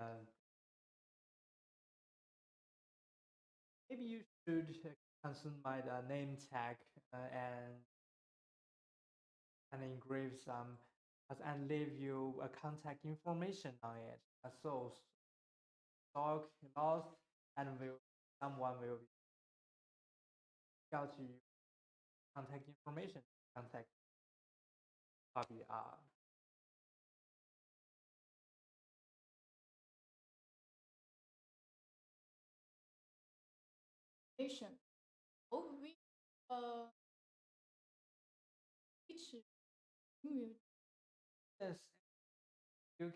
Uh, Maybe you should customize the name tag and engrave some and leave you a contact information on it. So dog lost and someone will got you contact information contact copy. Patient. Oh, which email? Yes, you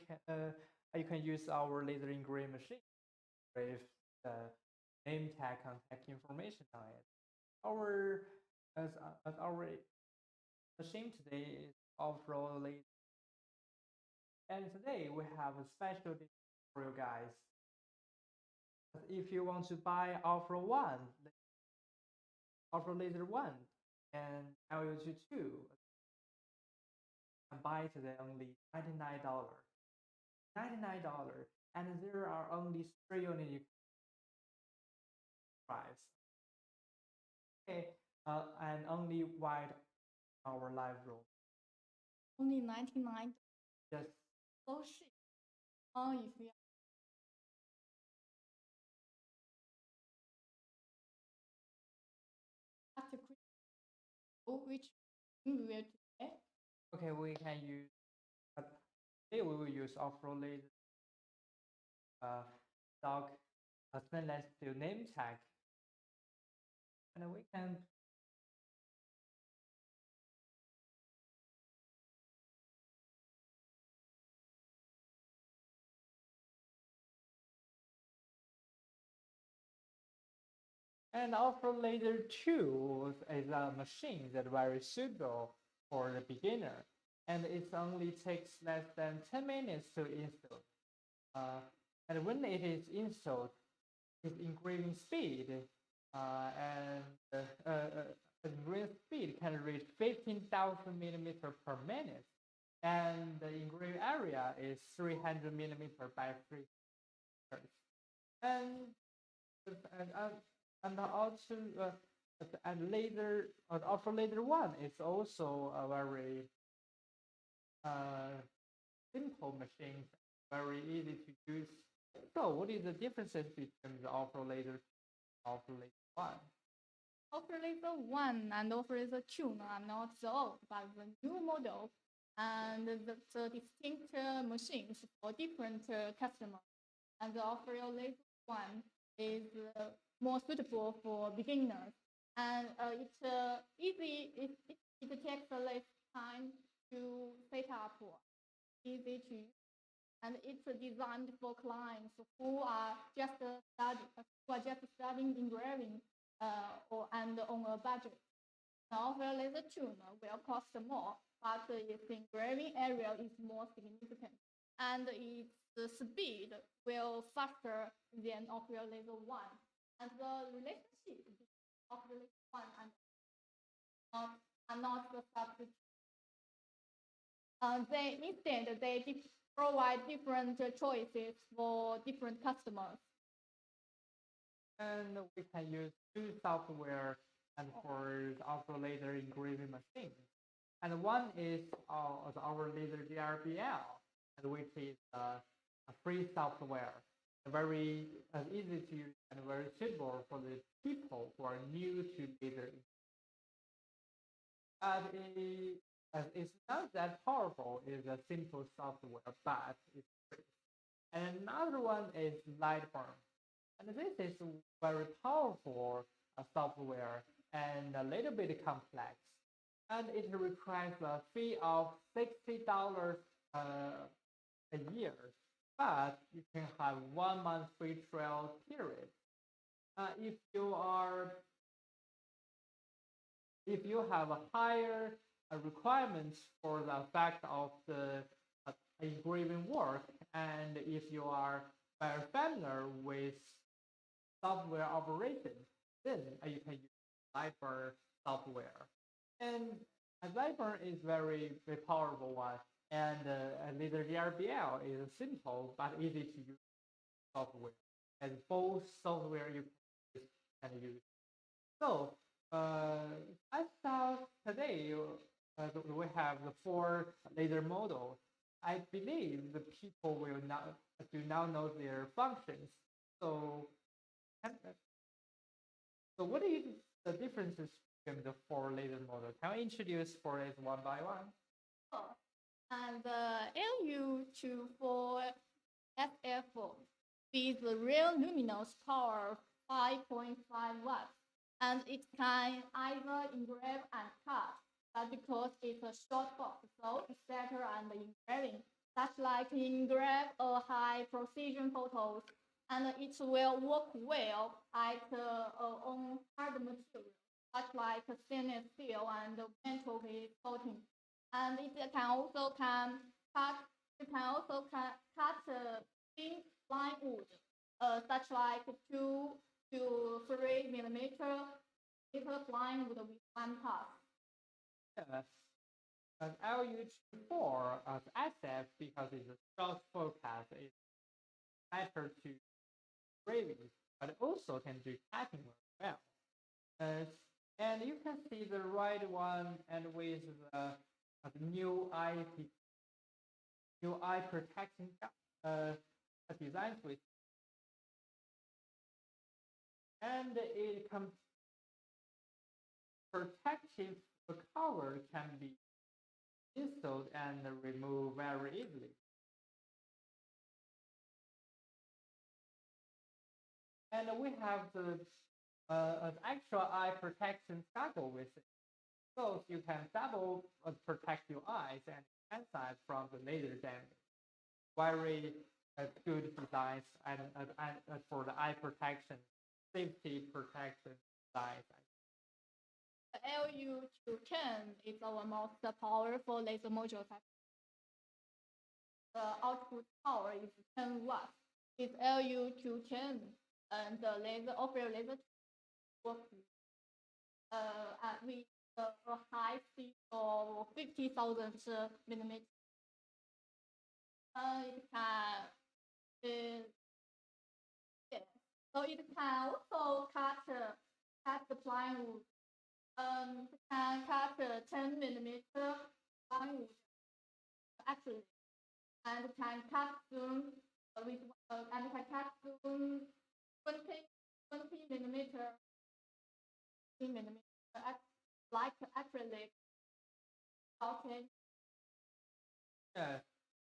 can use our laser engraving machine with the name tag contact information on it. Our as our machine today is Aufero laser, and today we have a special discount for you guys. If you want to buy Aufero one, Aufero laser one, and LUG two, and buy today only $99. $99, and there are only 3 units you can price. Okay, and only wide our live room. Only 99. Just So cheap. If you have to create, which email today? okay, we can use. Today we will use off-road uh, dog stainless steel name tag, and we can. And off-road laser 2 is a machine that very suitable for the beginner, and it only takes less than 10 minutes to install. Uh, and when it is installed, its engraving speed engraving speed can reach 15,000 millimeter per minute, and the engraving area is 300 millimeter by 3 meters. And and uh, and also and later offer later one is also a very uh, simple machine, very easy to use. So, what is the differences between the offer later one? Operator 1 and Operator 2 are not the old, but the new model and the distinct machines for different customers. And the Operator 1 is more suitable for beginners. And it takes less time to set up, easy to use, and it's designed for clients who are just studying engraving and on a budget. Now, the laser tuner will cost more, but its engraving area is more significant, and its speed will faster than of your laser one. And the relationship of the laser one and are not the substitute. They provide different choices for different customers. And we can use two software and for our laser engraving machine. And one is our laser DRBL, and which is a free software, very easy to use and very suitable for the people who are new to laser. And it's not that powerful. It's a simple software, but it's free. And another one is Lightburn. And this is very powerful software and a little bit complex. And it requires a fee of $60 a year, but you can have 1 month free trial period. If you are if you have a higher requirements for the effect of the engraving work, and if you are very familiar with software operation, then you can use Viper software. And Viper is very powerful one, and later DRBL is simple but easy to use. software, and both software you can use. So I thought today we have the four laser models. I believe the people will not do not know their functions. So, so what is the differences between the four laser models? Can I introduce four lasers one by one? Oh, and the LU24 SF4 with the real luminous power 5.5 watts, and it can either engrave and cut, but because it's a short box, so it's better and engraving, such like engrave a high precision photos, and it will work well at on hard material, such like stainless steel and metal coating, and it can also cut. It can also cut thin plywood, such like 2 to 3 millimeter plywood with one pass. Yes. An LU24 as SF because it's a short focus is better to graving, but also can do cutting as well. Uh, and you can see the right one and with the new eye protection designs with, and it comes protective cover can be installed and removed very easily. And we have the an extra eye protection goggle with it. So you can double protect your eyes and inside from the laser damage. Very good designs and for the eye protection, safety protection designs. The LU210 is our most powerful laser module. The output power is 10 watts. It's LU210, and the Aufero laser works with a high speed of 50,000 millimeters. It can, yeah. So it can also cut the plywood. It can cut 10 millimeter plywood actually, and can cut soon with and can cut soon 20 millimeter, 10 millimeter like acrylic. Okay. Yeah,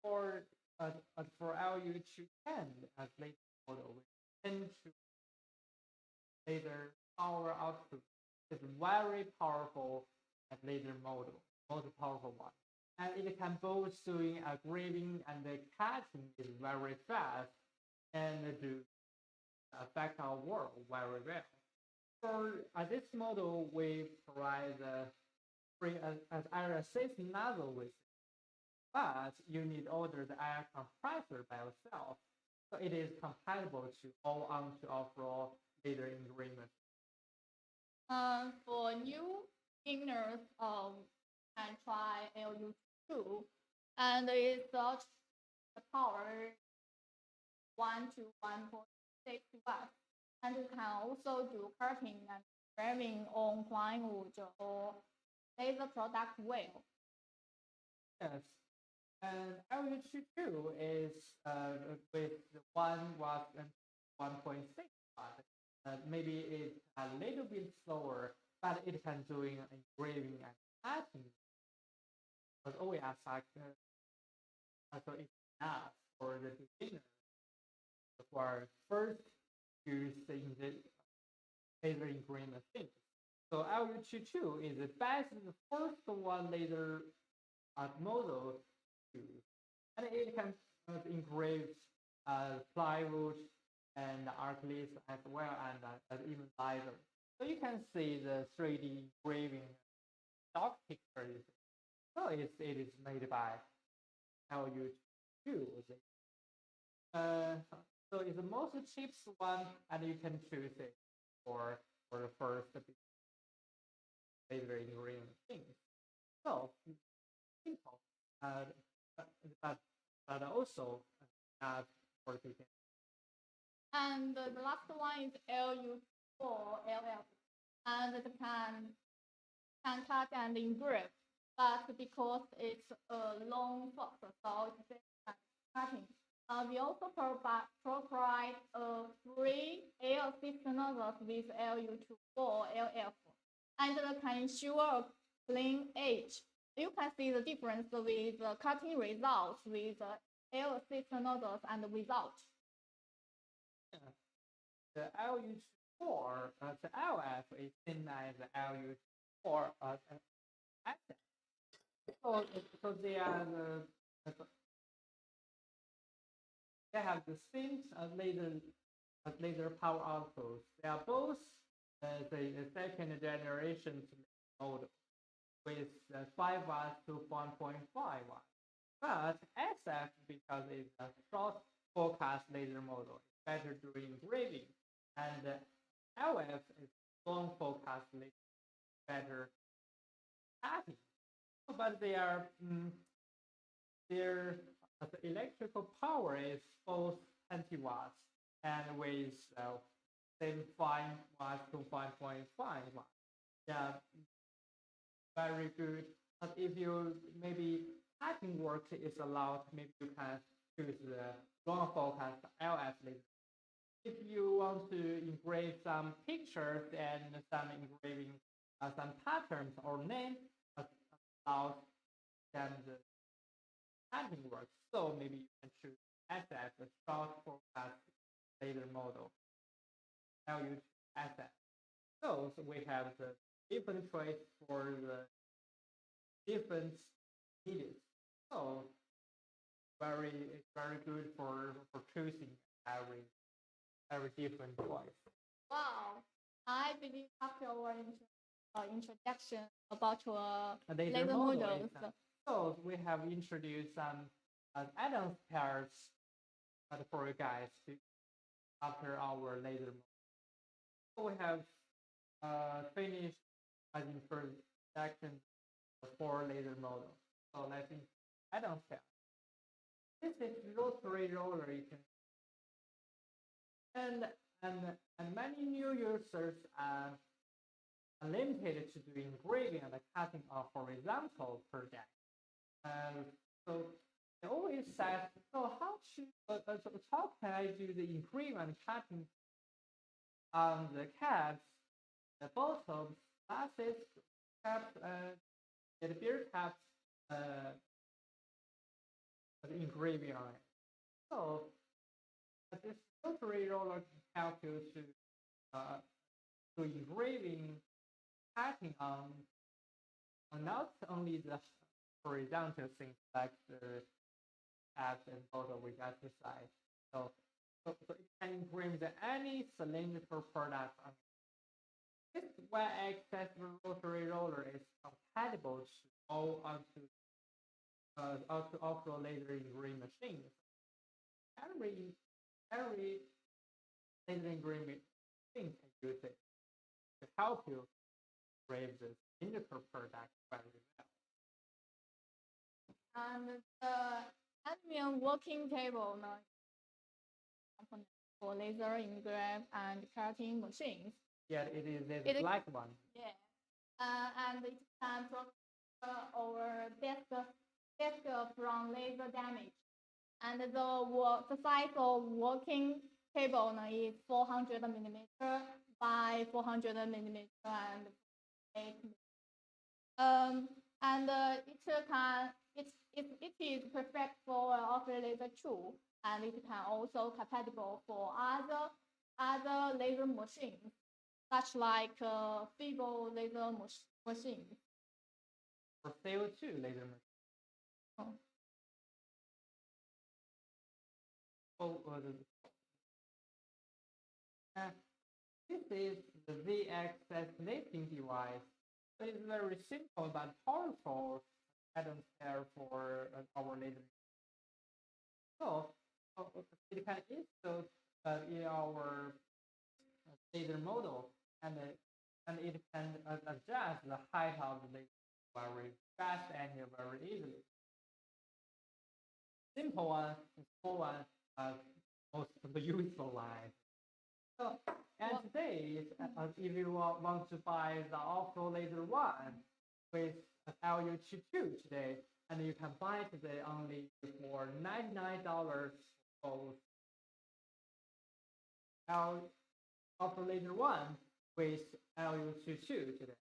for LU210 as laser model, we tend to laser power output is very powerful as laser model, most powerful one. And it can both doing a graving and the cutting is very fast and do affect our work very well. For this model, we provide free as air assist nozzle with it, but you need order the air compressor by yourself. So it is compatible to all onto off-road laser engraving. For new beginners, can try LU2, and it got the power 1 to 1.6 watts, and you can also do cutting and engraving on plywood or laser product well. Yes, and LU22 is with the 1 watt and 1.6 watt. Maybe it's a little bit slower, but it can doing engraving and cutting. But always like so it's enough for the beginner for first using the laser engraving thing. So LU22 is the best, the first one laser model to, and it can engrave plywood and acrylic as well, and even laser. So you can see the 3D engraving stock pictures. So it is made by LU2. Uh, so it's the most cheapest one, and you can choose it for the first laser engraving thing. So simple, uh, but but also for the And the last one is LU4 LF, and it can cut and engrave, but because it's a long box, so it's very cutting. We also provide a free air assist nozzles with LU24 LF, and can ensure a clean edge. You can see the difference with cutting results with air assist nozzles and without. Yeah. The LU4, the LF is same as the LU4 asset. So they have the same laser power outputs. They are both the second generation model with 5 watts to 1.5 watts. But SF, because it's a short forecast laser model, is better during engraving, and LF is long forecast laser, better cutting. But their the electrical power is both 20 watts and with same 5 watts to 5.5 watts. Yeah, very good. But if you maybe typing work is allowed, maybe you can choose the long focus LF laser. If you want to engrave some pictures and some engraving some patterns or names, allowed then the typing work. So maybe you can choose SF, the short forecast laser model. Now you choose SF. So we have the different choice for the different needs. So it's very good for choosing every different choice. Wow, I believe after our introduction about your laser models. So we have introduced some add-on pairs for you guys after our laser model. So we have finished introduction for laser model. So let's add-on pair. This is rotary roller. You can and many new users are limited to do engraving and cutting of horizontal projects. So they always said, so how can I do the engraving and cutting on the caps, the bottoms, glasses, caps, the beer caps, the engraving on it. So this rotary roller can help you to engraving, cutting on not only the horizontal things like the caps and bottom we just decided. So it can engrave any cylindrical product on this Y-axis rotary roller is compatible to all onto Aufero laser engraving machines. Every laser engraving machine can use it to help you engrave the cylindrical product very well. And the admin working table for laser engrave and cutting machines. Yeah, it is a black one. Yeah, and it can protect our desk from laser damage. And the size of working table is 400 millimeter by 400 millimeter and 8 and it is perfect for Aufero laser tool, and it can also compatible for other laser machines, such like Figo laser machine. For CO2 laser machine. Oh. This is the VXS lifting device. It's very simple but powerful add-on pair for our laser. So it can install in our laser model, and it can adjust the height of the laser very fast and very easily. Simple one, small one, most useful one. So, and Well, today, if you want to buy the Aufero laser one with LU22 today, and you can buy today only for $99 for Aufero laser one with LU22 today.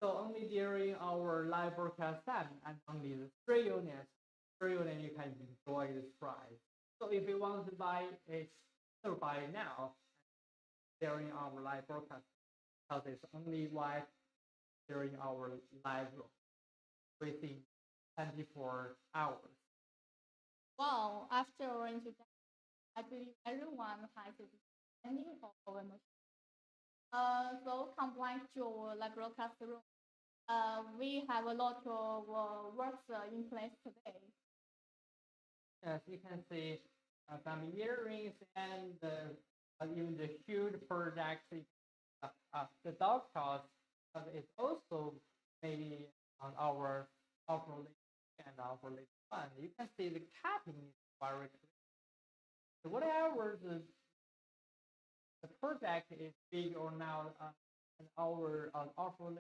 So only during our live broadcast time and only the 3 units, you can enjoy this price. So if you want to buy it, still buy it now during our live broadcast because it's only live during our live within 24 hours. wow, after our introduction, I believe everyone has a understanding of our machine. So compared to our live broadcast room, we have a lot of works in place today. As you can see, some earrings and even the huge project, the dog toss is also maybe on our off-road and off-road one. You can see the capping is very clear. So whatever the project is big or not, and our off-road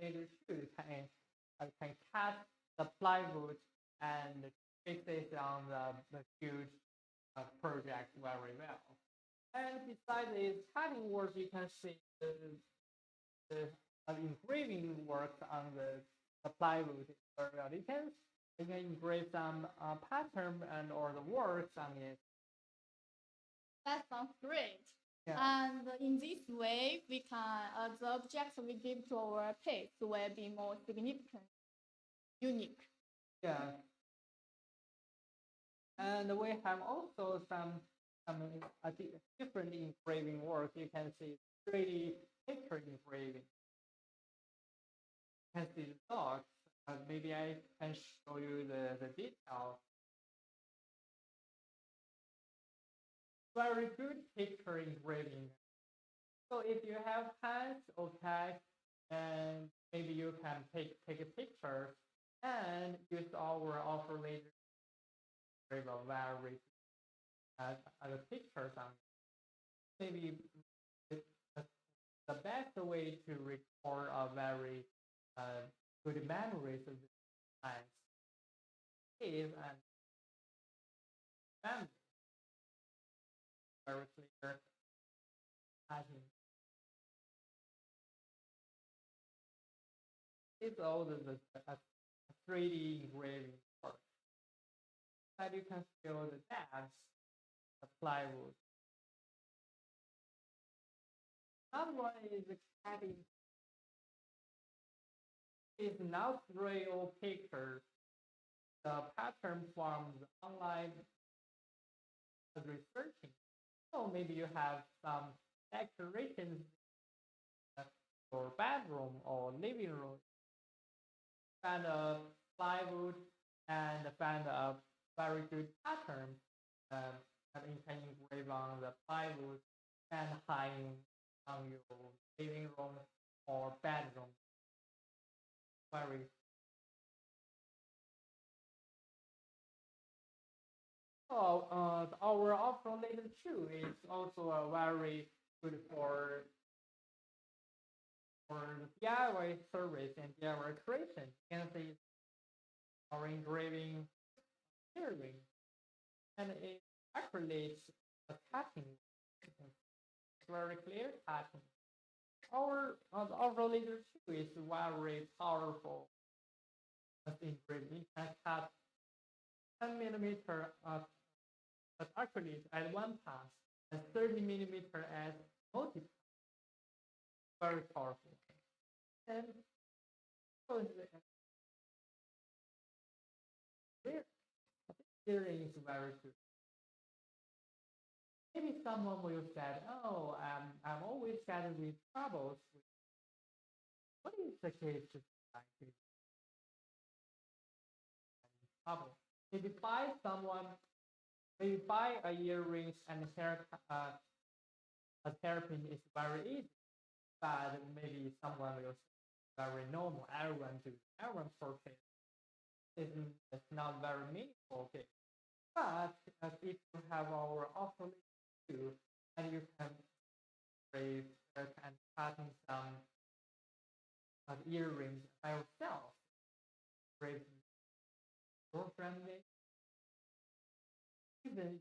shoes can cut the plywood and fix it on the huge project very well. And besides its cutting work, you can see the engraving work on the plywood very well. You can engrave some pattern and or the works on it. That sounds great. Yeah. And in this way, we can the objects we give to our pets will be more significant, unique. Yeah. And we have also some different engraving work. You can see 3D picture engraving. You can see the dogs. Maybe I can show you the detail. Very good picture engraving. So if you have pets or cats, and maybe you can take a picture and use our offer later very the pictures on maybe the, the best way to record a very good memories of the times is and memory very clear pattern. It's all the 3D engraving work that you can feel the depth of plywood. Another one is the cutting. It's not real picture. The pattern from the online researching. So maybe you have some decorations for bedroom or living room. Find a plywood and find a very good pattern that you can engrave on the plywood and hang on your living room or bedroom. Very so our Aufero laser shoe is also a very good for the DIY service and DIY creation. You can see our engraving earring and it acrylates the cutting. It's very clear cutting. Our laser shoe is very powerful as engraving. It can cut 10 millimeter of acrylic at one pass and 30 millimeter at multi pass. Very powerful. And so the earring is very good. Maybe someone will say, "Oh, I'm always getting with troubles." What is the case to like trouble? Maybe buy a earrings and a hairpin is very easy, but maybe someone will say very normal. Everyone purchase. It's not very meaningful. Okay, but if you have our offer too, and you can engrave and cutting some earrings by yourself. Engrave more friendly. Even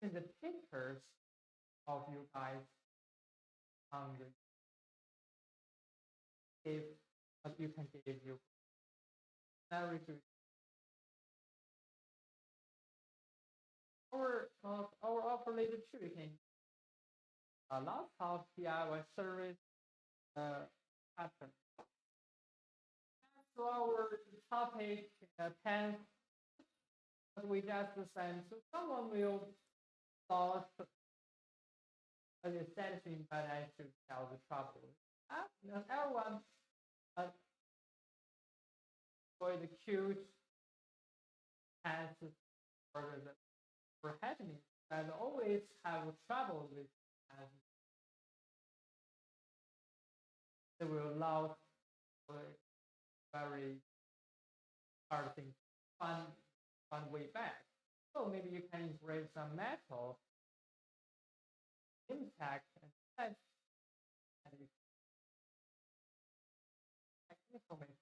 the pictures of you guys on the if you can give you very good. Our offer later too, you can a lot of DIY service happen. So our topic pens we just sent. So someone will thought as a sad thing, but I should tell the trouble. Everyone for the cute pens for happening, and always have trouble with pens. They will love very hard thing, fun way back. So maybe you can engrave some metal impact and set and information.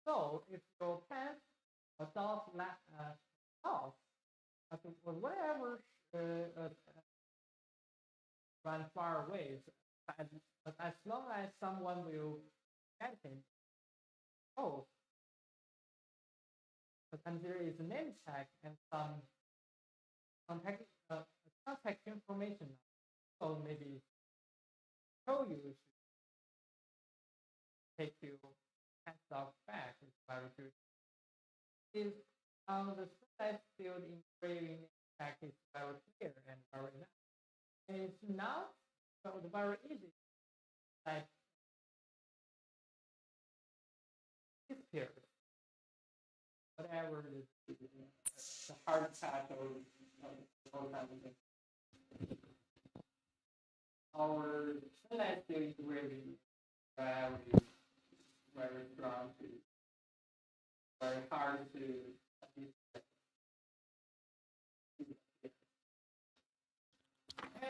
So if your pen does off, whatever run far away, but as long as someone will get him, oh, but then there is a name tag and some contact contact information. So maybe show you should take you hands off back. It's very good. Is on the side field engraving tag is very clear and very nice. And it's now very easy. Like disappears. Whatever the hard patch or all kind of thing. Our select is really very strong to very hard to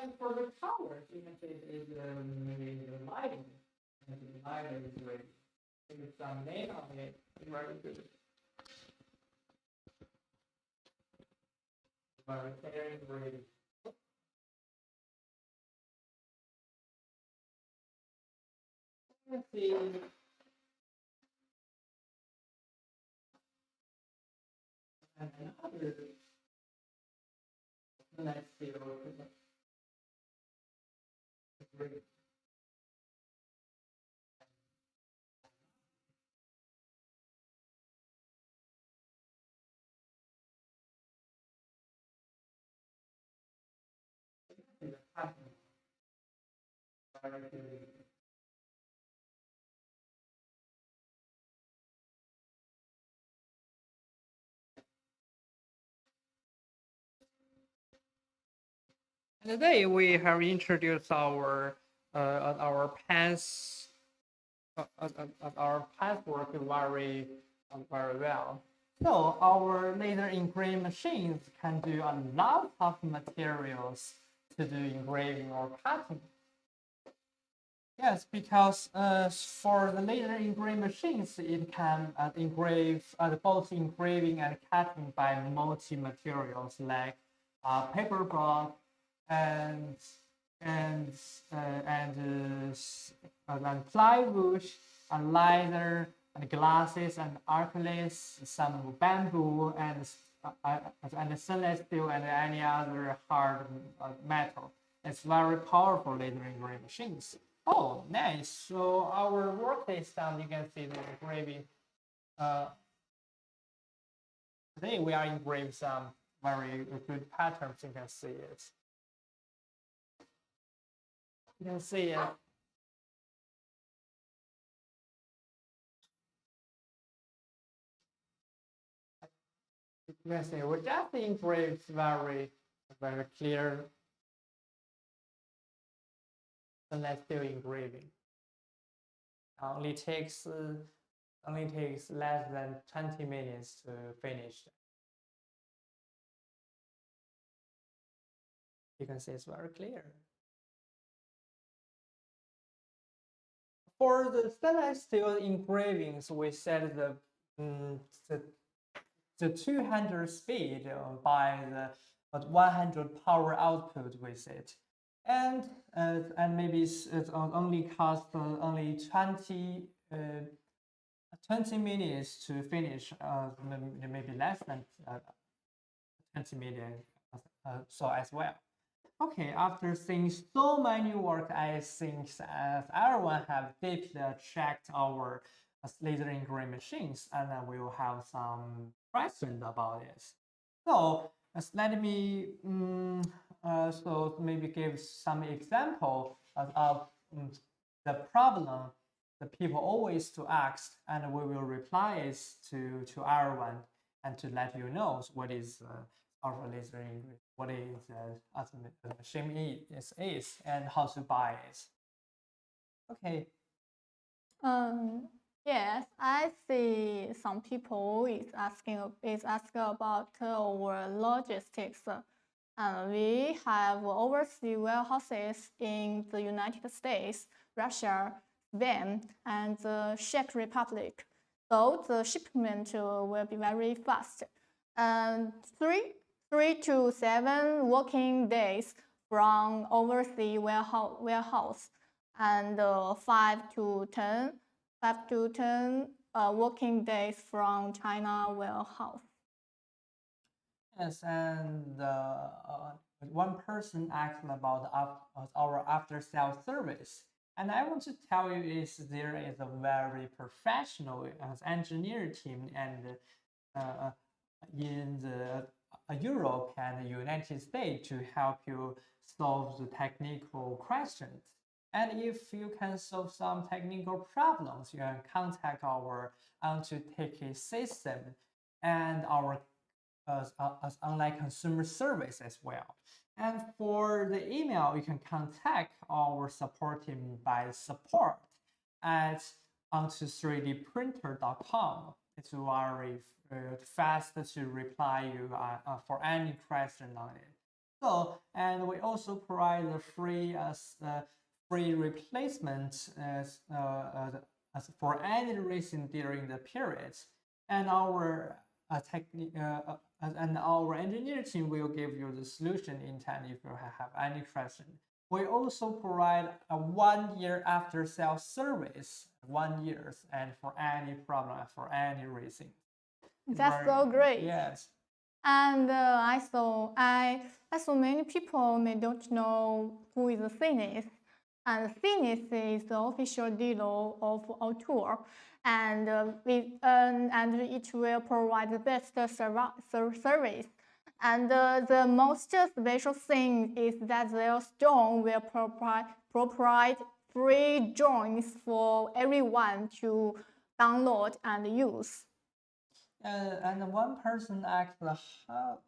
and for the colors you can say is maybe the lighting. And the lighting is really give some name on it, very good. Very clear and ready. Let's see. And another let's see great. Today we have introduced our pants our pants work very well. So our laser engraving machines can do a lot of materials to do engraving or cutting. Yes, because for the laser engraving machines, it can engrave both engraving and cutting by multi materials like paperboard and and plywood and leather and glasses and acrylics, some bamboo and stainless steel and any other hard metal. It's very powerful laser engraving machines. Oh, nice. So our work is done. You can see the engraving. Today we are engraving some very good patterns. You can see it. You can see it. You can see we just engraved very clear stainless steel engraving. Only takes less than 20 minutes to finish. You can see it's very clear. for the stainless steel engravings, we set the 200 speed by the 100 power output with it, and maybe it only cost only 20 minutes to finish, maybe less than 20 minutes, so as well. Okay, after seeing so many work, I think as everyone have deeply checked our laser engraving machines, and we will have some questions about it. So let me so maybe give some example of the problem that people always to ask, and we will reply is to everyone and to let you know what is our laser engraving, what is the machine is, and how to buy it. Okay. Yes, I see some people is asking about our logistics. We have overseas warehouses in the United States, Russia, Spain, and the Czech Republic. So the shipment will be very fast. And 3 to 7 working days from overseas warehouse, and 5 to 10 working days from China warehouse. Yes, and one person asked about our after-sales service, and I want to tell you is there is a very professional engineer team and in the Europe and the United States to help you solve the technical questions. And if you can solve some technical problems, you can contact our on-to-ticket system and our online consumer service as well. And for the email, you can contact our support team by support at onto3dprinter.com. It's very fast to reply you for any question on it. So, and we also provide the free replacement as for any reason during the periods, and our and our engineer team will give you the solution in time if you have any question. We also provide a 1 year after sales service, 1 year, and for any problem, for any reason. That's so great. Yes. And I saw many people may don't know who is Finis. And Finis is the official dealer of Aufero, and it will provide the best service. And the most special thing is that their store will provide free joints for everyone to download and use. And one person asked how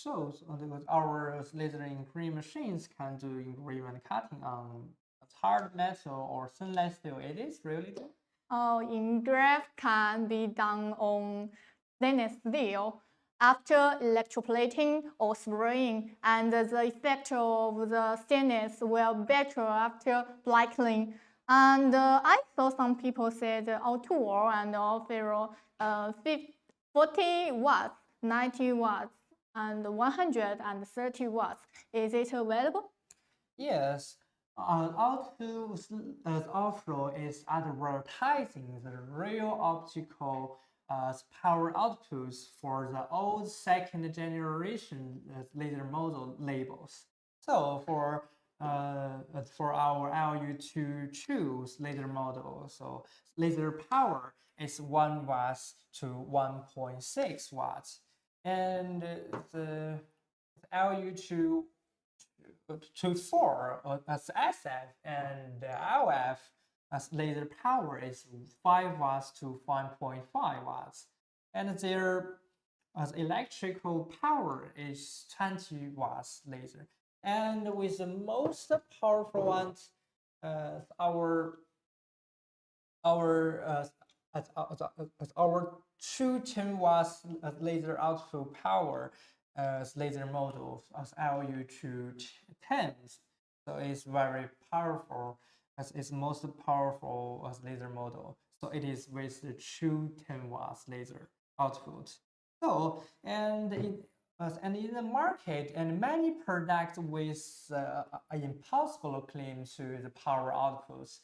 shows our laser engraving machines can do engraving and cutting on hard metal or stainless steel. It is really good. Engrave can be done on stainless steel after electroplating or spraying, and the effect of the stainless will better after blackening. And I saw some people said Aufero and Aufero 40 watts, 90 watts, and 130 watts. Is it available? Yes. Aufero is advertising the real optical power outputs for the old second generation laser model labels. So for our LU22 laser model, so laser power is 1 watts to 1.6 watts, and the LU24 as SF and LF as laser power is 5 watts to 5.5 watts, and their electrical power is 20 watts laser. And with the most powerful ones, our 210 watts laser output power laser models as LU210s. So it's very powerful as its most powerful laser model. So it is with the true 10 watts laser output. So and in the market, and many products with an impossible claim to the power outputs,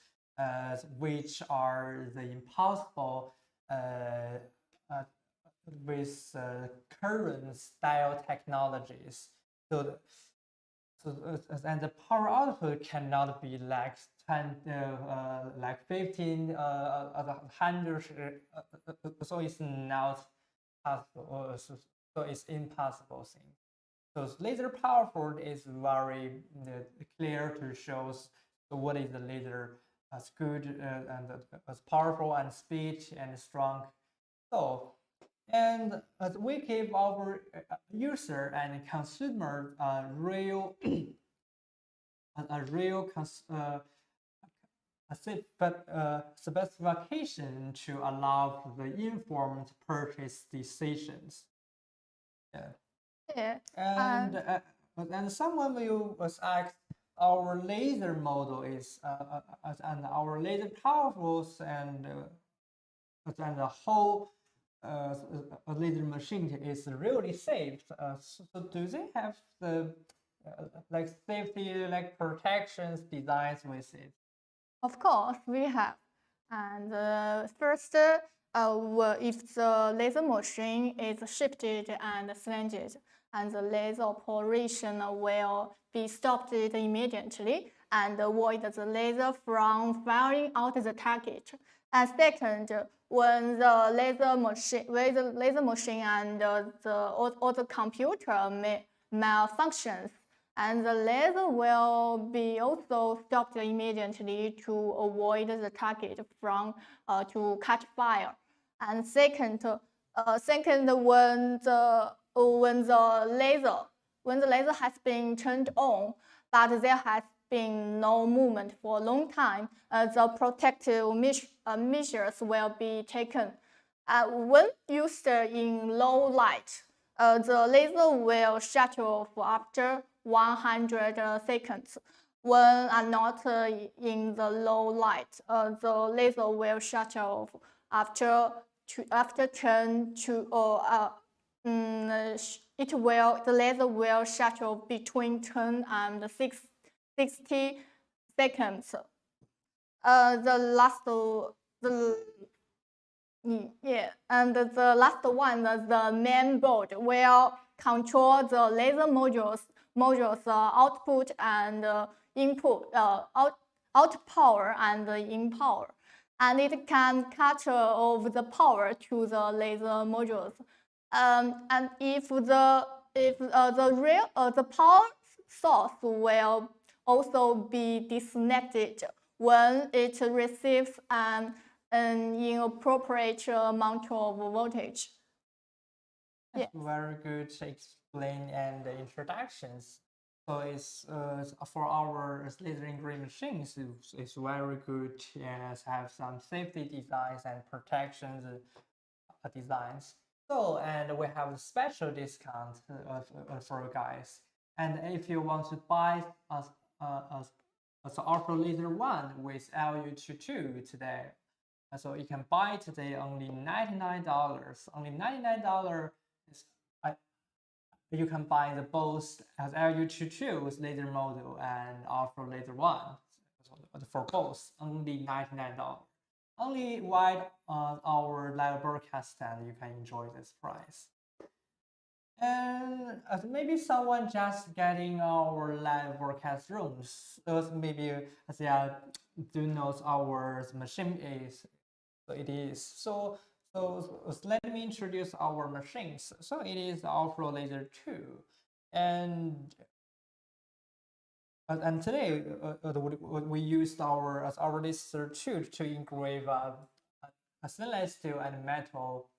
which are the impossible uh, with current style technologies. So, and the power output cannot be like 15, 100. So it's not possible. So it's impossible thing. So laser powerful is very clear to show what is the laser as good and as powerful and speed and strong. So, and as we give our user and consumer real a real specification to allow the informed purchase decisions. Yeah. Yeah. And someone will ask, our laser model is and our laser powerful and the whole laser machine is really safe. So do they have the like safety, like protections designs with it? Of course, we have. And first, if the laser machine is shifted and slanted, and the laser operation will be stopped immediately and avoid the laser from firing out the target. And second, when the laser machine and the computer malfunctions, and the laser will be also stopped immediately to avoid the target from to catch fire. And second, when the laser has been turned on, but there has been no movement for a long time, the protective measures will be taken. When used in low light, the laser will shut off after 100 seconds. When not in the low light, the laser will shut off after 10 to the laser will shut off between 10 and 60 seconds. And the last one, the main board will control the laser modules output and input, out power and in power, and it can cut off the power to the laser modules. And if the power source will also be disconnected when it receives an inappropriate amount of voltage. That's very good to explain and the introductions. So it's for our laser engraving machines, it's very good and have some safety designs and protections designs. So, and we have a special discount for you guys. And if you want to buy Aufero Laser 1 with LU22 today, so you can buy today only $99. Only $99 is you can buy the both as LU22 with laser model and Aufero Laser 1 for both only $99. Only while on our live broadcast stand you can enjoy this price. And maybe someone just getting our live broadcast rooms. Maybe they do know our machine is. So it is. So let me introduce our machines. So it is Aufero Laser 2, and today we used our laser 2 to engrave a stainless steel and metal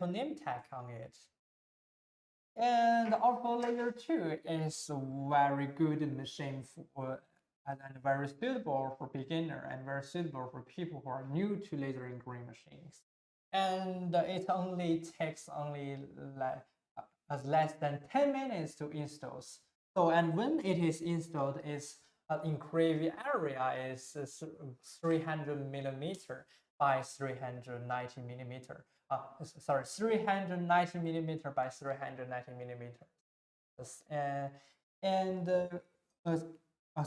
name tag on it. And Aufero Laser 2 is a very good machine for and very suitable for beginner and very suitable for people who are new to laser engraving machines. And it only takes less than 10 minutes to install. So, and when it is installed, it's engraving area is 300 millimeter by 390 millimeter. Sorry, 390 millimeter by 390 millimeter. And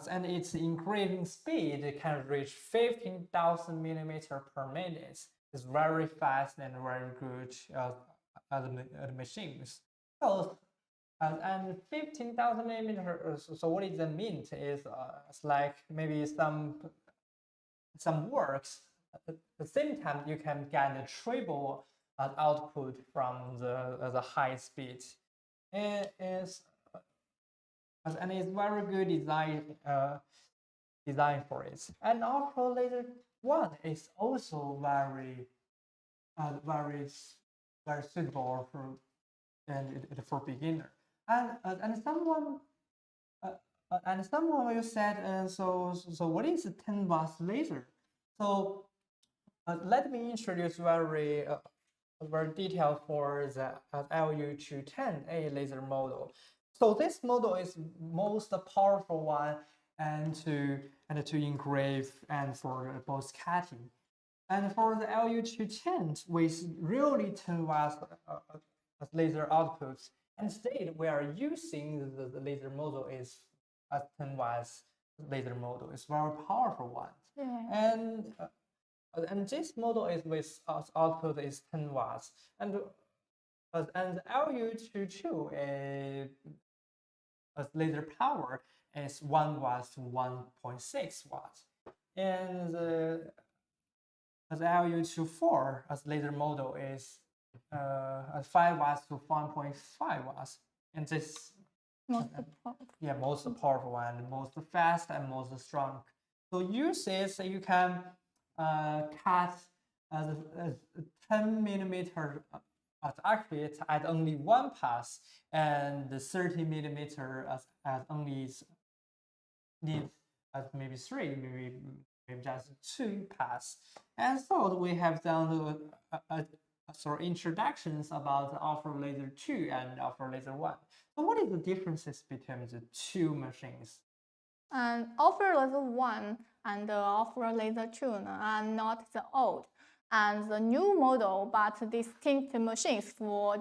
and its engraving speed can reach 15,000 millimeter per minute. It's very fast and very good at machines. So and 15,000 millimeters. So what does that mean? Is it's like maybe some works at the same time you can get a triple output from the high speed. And it's very good design for it. And Aufero Laser 1 is also very suitable for beginner. And someone will said, so what is a 10 watts laser? So let me introduce very detailed for the LU210A laser model. So this model is most powerful one and to engrave and for both cutting. And for the LU210 with really 10 watts laser outputs, instead we are using the laser model is a 10 watts laser model. It's very powerful one. Yeah. And this model is with output is 10 watts. And LU22 laser power is 1 watt to 1.6 watts. And the LU24 as laser model is 5 watts to 1.5 watts. And this most powerful one, most fast and most strong. So use this, you can cut 10 millimeter actually at only one pass, and the 30 millimeter as only need maybe three, maybe just two pass. And so we have done introductions about Aufero Laser 2 and Aufero Laser 1. So what is the differences between the two machines? And Aufero Laser 1 and Aufero Laser 2 are not the old and the new model, but distinct machines for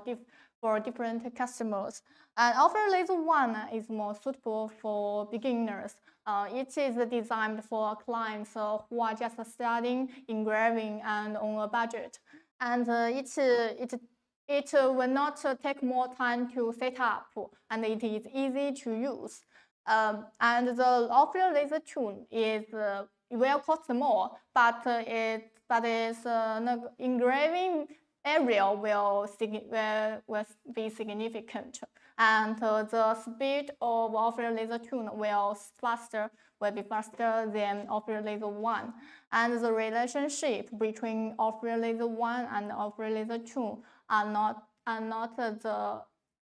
different customers. And Aufero Laser 1 is more suitable for beginners. It is designed for clients who are just starting engraving and on a budget. And it will not take more time to set up, and it is easy to use. And the Aufero Laser 2 is will cost more, but its engraving area will be significant, and the speed of Aufero Laser 2 will be faster than Aufero Laser 1, and the relationship between Aufero Laser 1 and Aufero Laser 2 are not the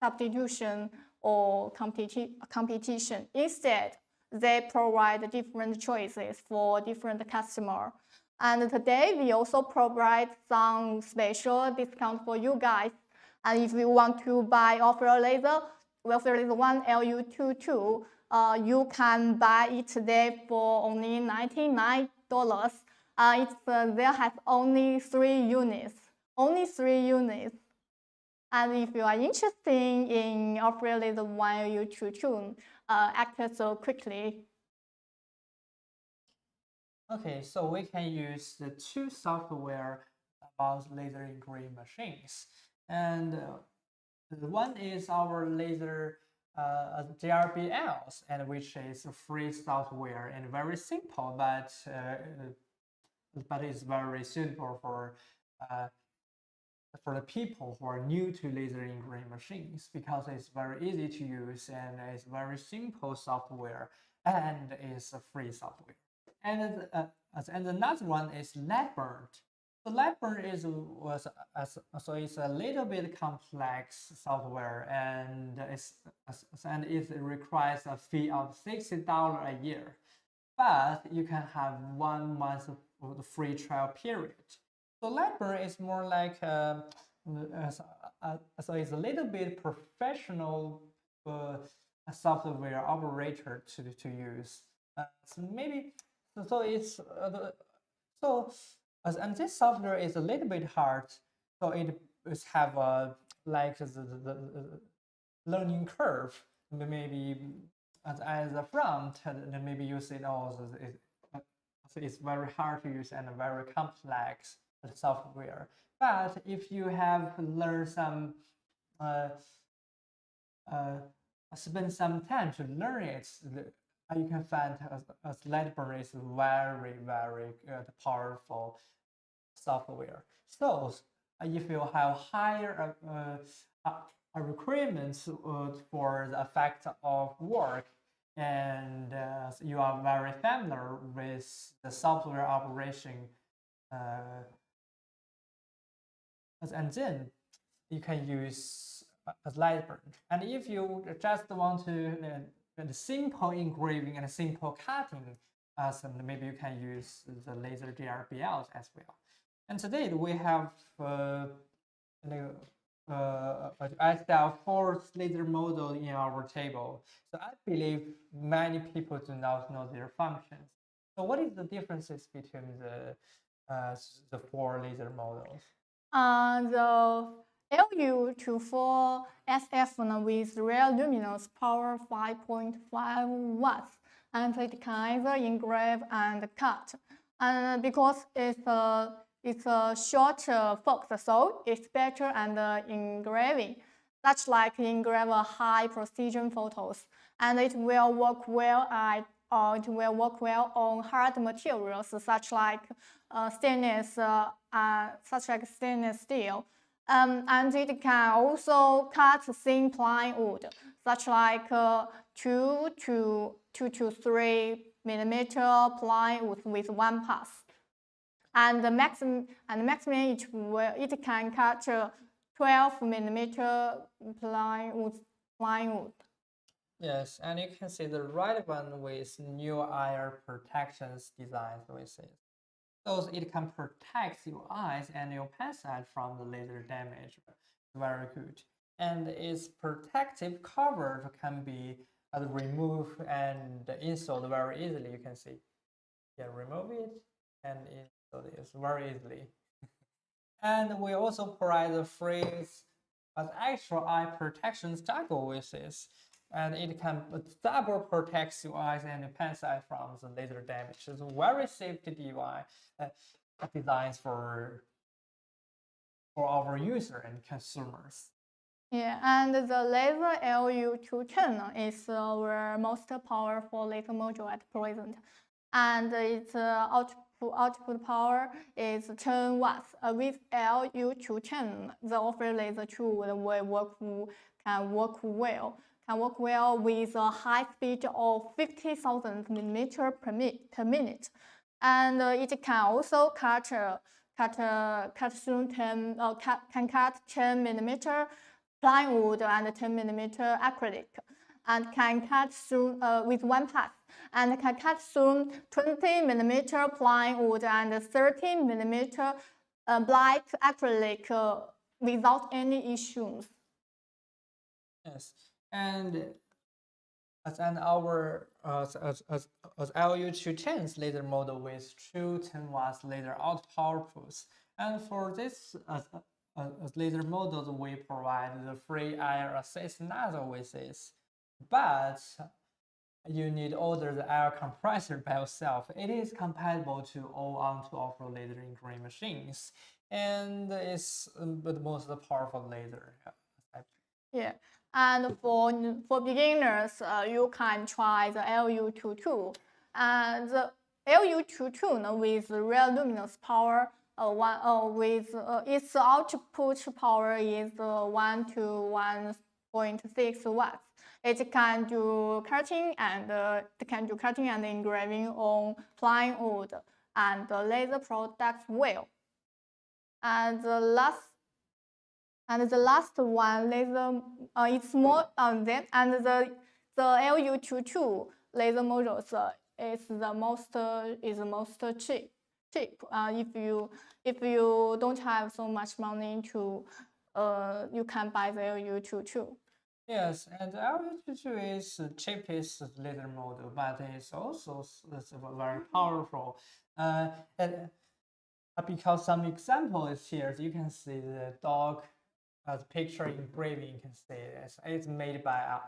substitution or competition. Instead, they provide different choices for different customers. And today, we also provide some special discount for you guys. And if you want to buy Aufero Laser 1 LU22, you can buy it today for only $99. There has only 3 units. Only 3 units. And if you are interested in Aufero Laser 1 LU22, act so quickly. Okay, so we can use the two software about laser engraving machines. And one is our laser JRBLs, and which is a free software and very simple, but it's very suitable for the people who are new to laser engraving machines, because it's very easy to use and it's very simple software and it's a free software. And another one is LabBurn. So LabBurn it's a little bit complex software, and it requires a fee of $60 a year, but you can have 1 month of the free trial period. So LabBurn is more like so it's a little bit professional software operator to use. So maybe so it's so and this software is a little bit hard. So it is have a like the learning curve. Maybe as a front, and maybe you say also it's very hard to use and very complex software. But if you have learned some uh, uh, spend some time to learn it, you can find a Lightburn is very powerful software. So if you have higher requirements for the effect of work, and you are very familiar with the software operation, and then you can use a Lightburn. And if you just want to simple engraving and simple cutting, maybe you can use the laser GRBLs as well. And today we have style 4 laser model in our table. So I believe many people do not know their functions. So what is the differences between the 4 laser models? The LU24 SF with real luminous power 5.5 watts, and it can either engrave and cut. And because it's a short focus, so it's better at engraving, such like engrave high precision photos, and it will work well on hard materials such like stainless steel. And it can also cut thin plywood, such like 2 to 3 millimeter plywood with one pass. And the maximum it can cut 12 millimeter plywood. Yes, and you can see the right one with new eye protections designs with it. So it can protect your eyes and your pencil from the laser damage. Very good. And its protective cover can be removed and installed very easily. You can see. Yeah, remove it and install it very easily. And we also provide the free extra eye protection goggle with this. And it can double protect your eyes and your pencil from the laser damage. It's a very safety device designs for our user and consumers. Yeah, and the laser LU210 is our most powerful laser module at present, and its output power is 10 watts. With LU210, the Aufero laser tool can work well with a high speed of 50,000 millimeter per minute, and it can also cut through 10 millimeter plywood and 10 millimeter acrylic, and can cut through with one pass, and can cut through 20 millimeter plywood and 30 millimeter black acrylic without any issues. Yes, and our LU210 laser model with true 10 watts laser outputs. And for this laser models, we provide the free air assist nozzle with this. But you need order the air compressor by yourself. It is compatible to all onto Aufero laser engraving machines, and it's the most powerful laser. Yeah, and for beginners, you can try the LU22. And the LU22 with real luminous power, its output power is 1 to 1.6 watts. It can do cutting and engraving on plywood and laser products well. And the last one laser, it's more on them, and the LU22 laser models is the most cheap. If you don't have so much money to, you can buy the LU22. Yes, and LU22 is the cheapest laser model, but it's also very powerful. And because some example is here, so you can see the dog as picture engraving. You can see it's made by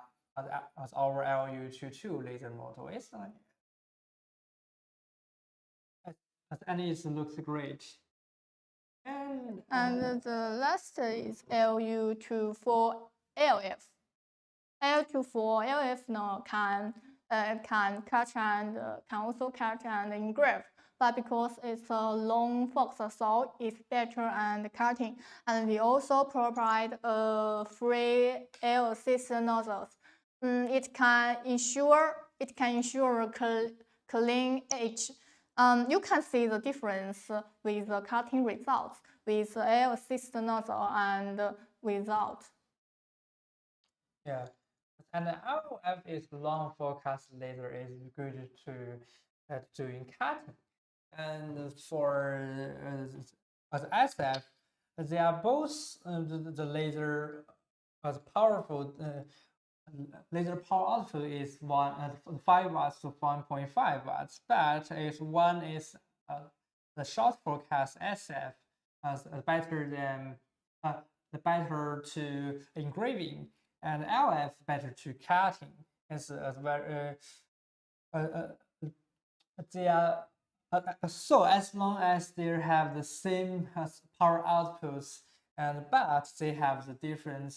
as our LU22 laser model. It's like, and it looks great. And the last is LU24LF. L24LF now can catch and can also catch and engrave, but because it's a long focus assault, it's better and cutting. And we also provide a free air assist nozzles. It can ensure clean edge. You can see the difference with the cutting results with air assist nozzle and without. Yeah, and the RF is long focus laser is good to doing cutting, and for as SF, they are both the laser as powerful. Laser power output is 5 watts to 1.5 watts, but is one is the short forecast SF as better than better to engraving, and LF better to cutting. It's very they are so as long as they have the same power outputs, and but they have the different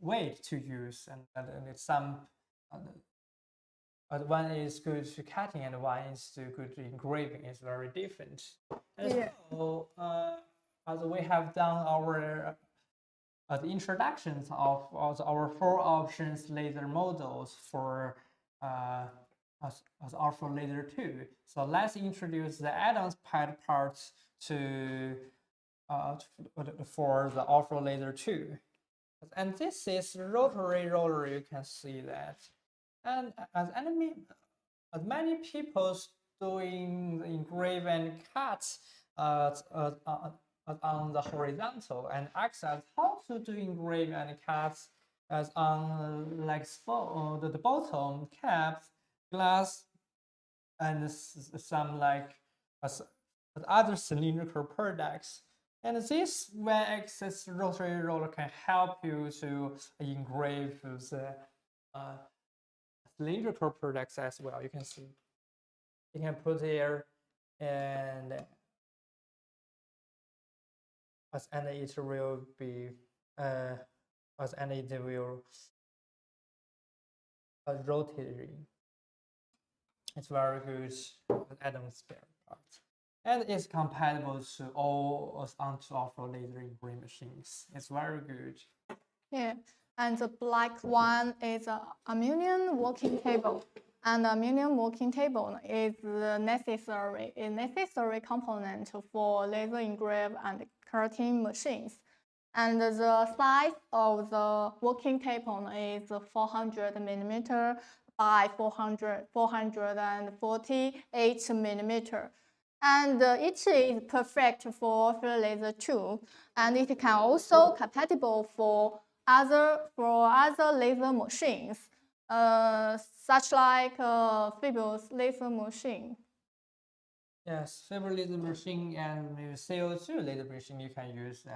weight to use, and it's some one is good to cutting and one is good to engraving. It's very different. And Yeah. so as we have done our the introductions of our 4 options laser models for as Aufero laser 2. So let's introduce the add-ons parts to for the Aufero laser 2. And this is rotary roller, you can see that. And as many people doing engrave and cut on the horizontal, and access how to do engrave and cut as on like the bottom caps, glass, and some like other cylindrical products. And this Y-axis rotary roller can help you to engrave the cylindrical products as well. You can see you can put there, and it will be it will rotating. It's very good add-on spare parts, and it's compatible to all onto Aufero laser engraving machines. It's very good. Yeah, and the black one is an aluminum working table. And aluminum working table is the necessary component for laser engrave and cutting machines. And the size of the working table is 400 millimeter by 448 millimeter. And it is perfect for laser 2, and it can also compatible for other laser machines, such like Fibers laser machine. Yes, Fiber laser machine and CO2 laser machine you can use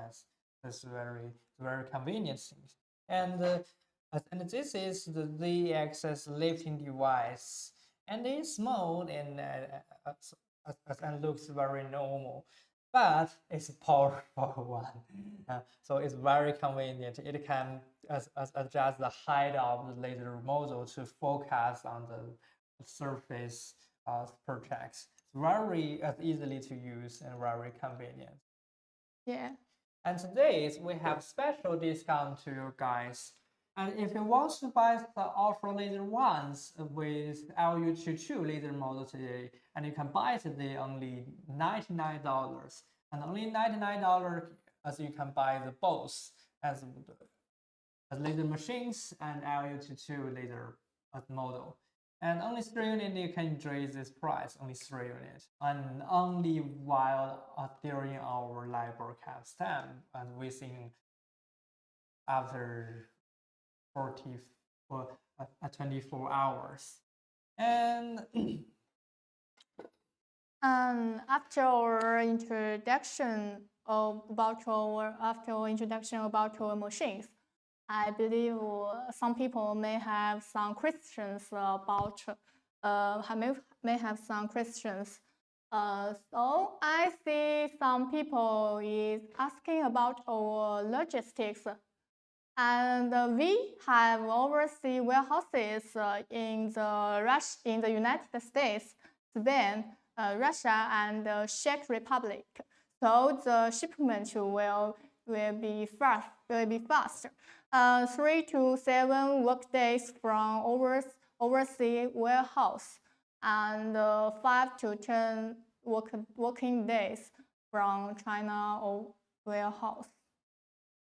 as very convenient things. And this is the Z-axis lifting device, and it's small and looks very normal, but it's a powerful one. So it's very convenient. It can adjust the height of the laser model to focus on the surface per tracks. It's very easily to use and very convenient. Yeah. And today we have special discount to you guys. And if you want to buy the Aufero laser ones with LU22 laser model today, and you can buy today only $99, and only $99 as you can buy the both as laser machines and LU22 laser model. And only 3 units you can enjoy this price, only 3 units. And only while during our live broadcast time and within after 24 hours. And after our introduction about our machines, I believe some people may have some questions about may have some questions. So I see some people is asking about our logistics, and we have overseas warehouses in the United States, Spain, Russia, and Czech Republic. So the shipment will be fast. 3 to 7 work days from overseas warehouse, and 5 to 10 working days from China or warehouse.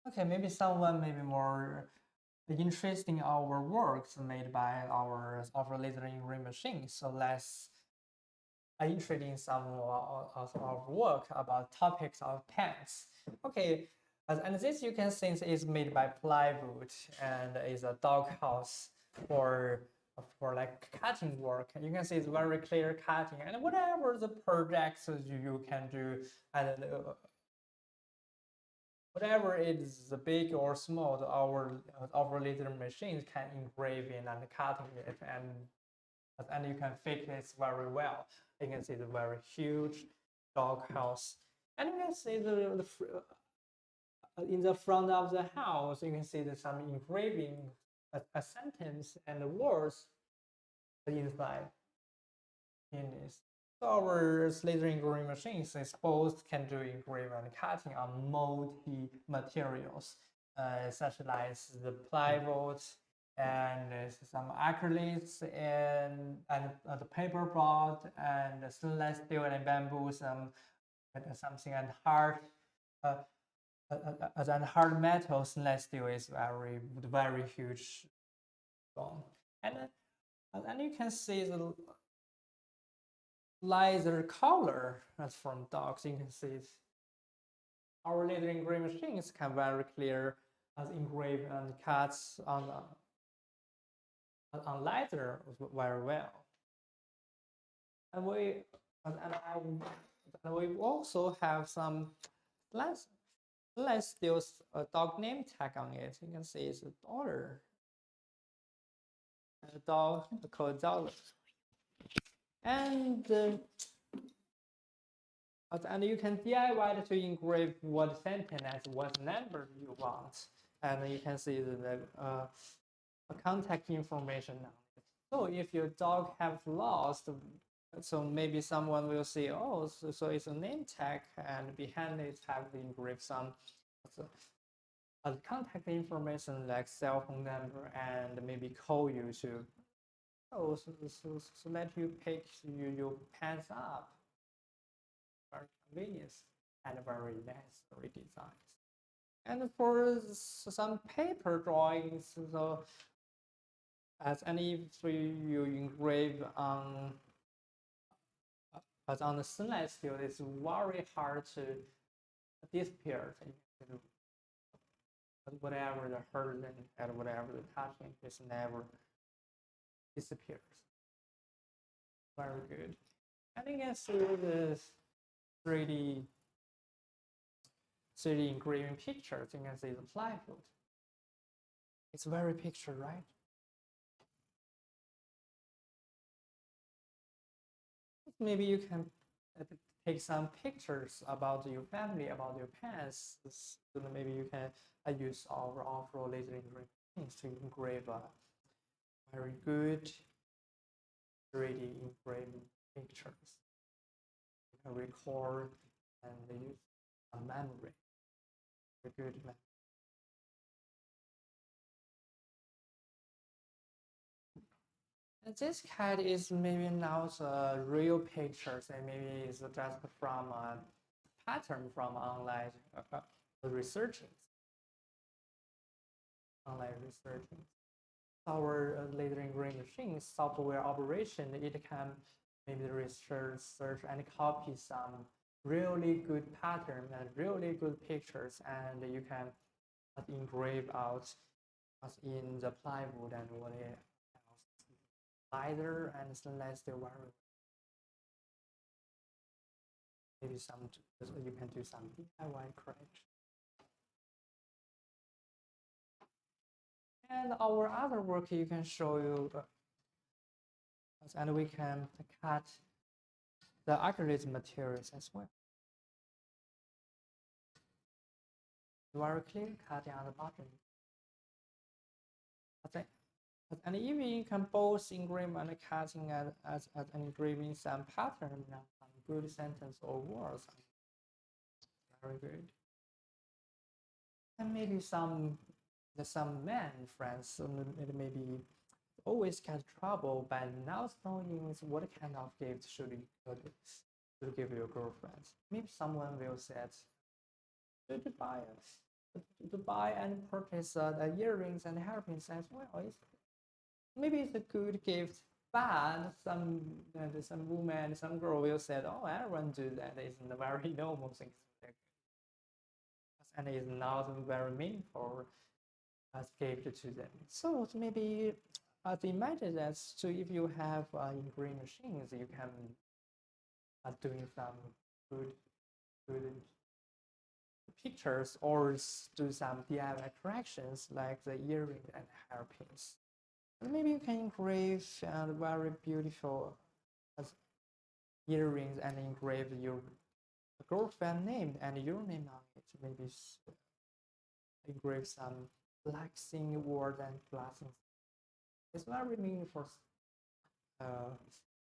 okay, maybe someone may be more interested in our works made by our Aufero laser engraving machine. So let's interested in some of our work about topics of pens. Okay, and this you can see is made by plywood and is a doghouse for like cutting work. You can see it's very clear cutting, and whatever the projects you can do, and whatever it is big or small, our laser machines can engrave in and cutting it, and you can fix it very well. You can see the very huge doghouse, and you can see the in the front of the house. You can see some engraving, a sentence and the words inside in this. So our laser engraving machines is both can do engraving and cutting on multi materials, such as the plywood and some acrylics and the paperboard and stainless steel and bamboo, something and hard. And hard metal stainless steel is very huge one. And you can see the laser color that's from dogs. You can see our laser engraving machines can very clear as engrave and cuts on laser very well. And we also have some less still dog name tag on it. You can see it's a dollar. A dog called dollar. And you can DIY to engrave what sentence and what number you want. And you can see the contact information now. So if your dog have lost, so maybe someone will say, oh, so it's a name tag, and behind it have engraved some contact information like cell phone number and maybe call you to, oh, so let you pick your pants up. Very convenient and very necessary designs. And for some paper drawings, so if you engrave on the stainless steel, it's very hard to disappear. Whatever the hurling and whatever the touching, it never disappears. Very good. And you can see this 3D engraving pictures. You can see the plywood. It's very picture, right? Maybe you can take some pictures about your family, about your pets. So maybe you can use our Aufero laser engraving to engrave a very good 3D engraving pictures. You can record and use a memory, a good memory. And this cat is maybe not real pictures, and maybe it's just from a pattern from online researching. Our laser engraving machine software operation, it can maybe search and copy some really good pattern and really good pictures, and you can engrave out as in the plywood and what else, leather and stainless steel very. Maybe some you can do some DIY correction. And our other work you can show you, and we can cut the acrylic materials as well. Very clear cutting on the bottom. And even you can both engrave and cutting as engraving some pattern, some good sentence or words. Very good. And maybe some men friends, so maybe always get trouble by not knowing what kind of gift should give your girlfriend. Maybe someone will say to buy and purchase the earrings and hairpins as well. Maybe it's a good gift, but some woman, some girl will say, "Oh, everyone do that. It's a very normal thing." And it's not very meaningful as gift to them. So maybe imagine that. So if you have engraving machines, you can doing some good pictures or do some DIY corrections like the earring and hairpins. And maybe you can engrave very beautiful earrings and engrave your girlfriend name and your name on it. Maybe engrave some relaxing word and blessings. It's very meaningful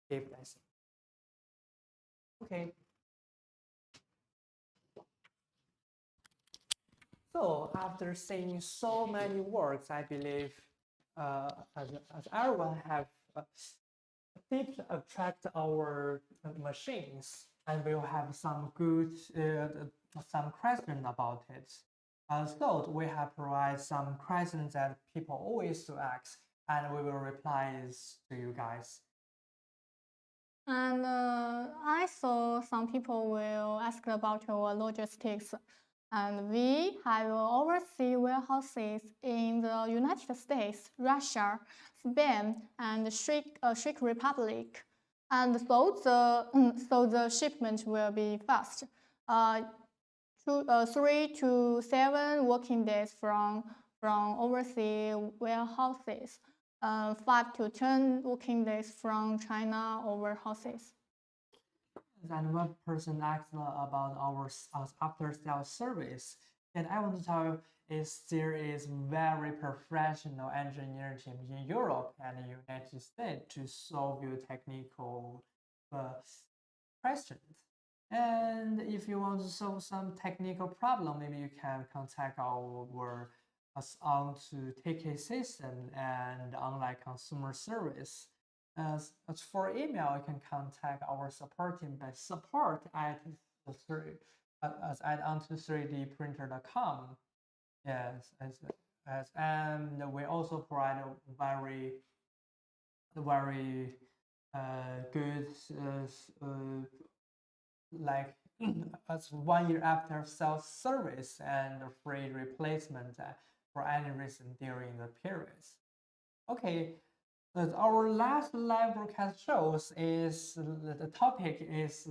gift, I think. Okay. So after seeing so many works, I believe as everyone have deep attract our machines, and we'll have some good some question about it. So we have provided some questions that people always to ask, and we will reply to you guys. And I saw some people will ask about our logistics. And we have overseas warehouses in the United States, Russia, Spain, and Czech Republic. And so the shipment will be fast. 3 to 7 working days from overseas warehouses. 5 to 10 working days from China or warehouses. And one person asked about our after-sales service, and I want to tell you is there is very professional engineering team in Europe and the United States to solve your technical questions. And if you want to solve some technical problem, maybe you can contact our onto ticket system and online consumer service. As for email, you can contact our support team by support at onto 3dprinter.com. Yes, and we also provide a very good like as 1 year after sales service and free replacement for any reason during the periods. Okay. Our last live broadcast shows is the topic is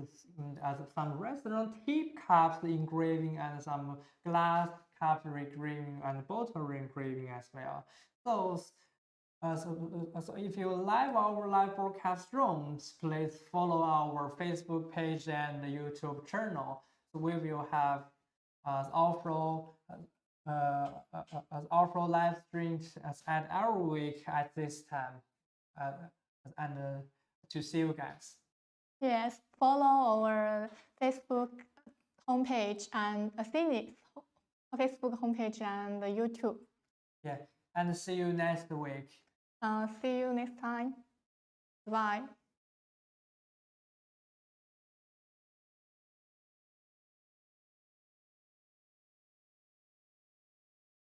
some restaurant tip cups engraving and some glass cup engraving and bottle engraving as well. So if you like our live broadcast rooms, please follow our Facebook page and YouTube channel. So we will have Aufero live streams at every week at this time. And to see you guys. Yes, follow our Facebook homepage and Facebook homepage and YouTube. Yeah, and see you next week. See you next time. Bye.